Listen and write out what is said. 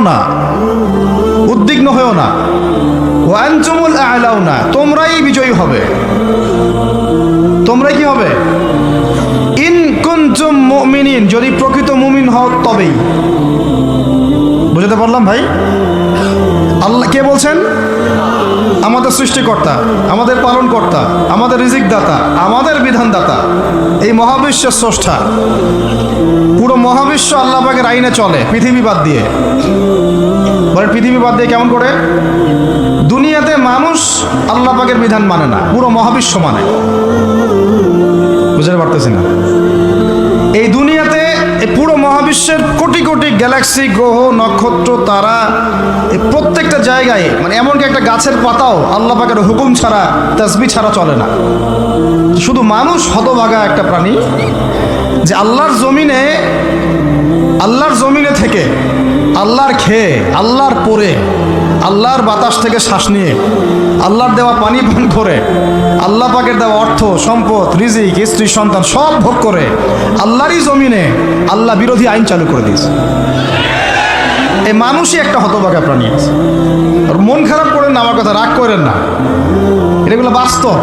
না, উদ্বিগ্ন হয়েও না। ওয়া আনতুমুল আ'লাউনা, তোমরাই বিজয়ী হবে। তোমরাই কি হবে? ইন কুনতুম মুমিনিন, যদি প্রকৃত মুমিন হও তবেই। বুঝতে পারলাম ভাই? আল্লাহ কে বলছেন? আমাদের সৃষ্টিকর্তা, আমাদের পালনকর্তা, আমাদের রিজিক দাতা, আমাদের বিধানদাতা, এই মহাবিশ্বের স্রষ্টা। পুরো মহাবিশ্ব আল্লাহ পাকের আইনে চলে, পৃথিবী বাদ দিয়ে। বলেন পৃথিবী বাদ দিয়ে কেমন করে? দুনিয়াতে মানুষ আল্লাহ পাকের বিধান মানে না, পুরো মহাবিশ্ব মানে। বুঝতে পারতেছি না? এই দুনিয়াতে এই পুরো মহাবিশ্বের কোটি কোটি গ্যালাক্সি, গ্রহ, নক্ষত্র, তারা, এই প্রত্যেকটা জায়গায়, মানে এমনকি একটা গাছের পাতাও আল্লাহ পাকের হুকুম ছাড়া, তাসবিহ ছাড়া চলে না। শুধু মানুষ হতভাগা একটা প্রাণী, যে আল্লাহর জমিনে থেকে, আল্লাহর খেয়ে, আল্লাহর পরে, আল্লাহর বাতাস থেকে শ্বাস নিয়ে, আল্লাহর দেওয়া পানি পান করে, আল্লাহ পাকের দেওয়া অর্থ, সম্পদ, রিজিক, স্ত্রী, সন্তান সব ভোগ করে আল্লাহরই জমিনে আল্লাহ বিরোধী আইন চালু করে দিয়েছে। এই মানুষই একটা হতভাগা প্রাণী আছে। মন খারাপ করেন না, আমার কথা রাগ করেন না, এগুলো বাস্তব।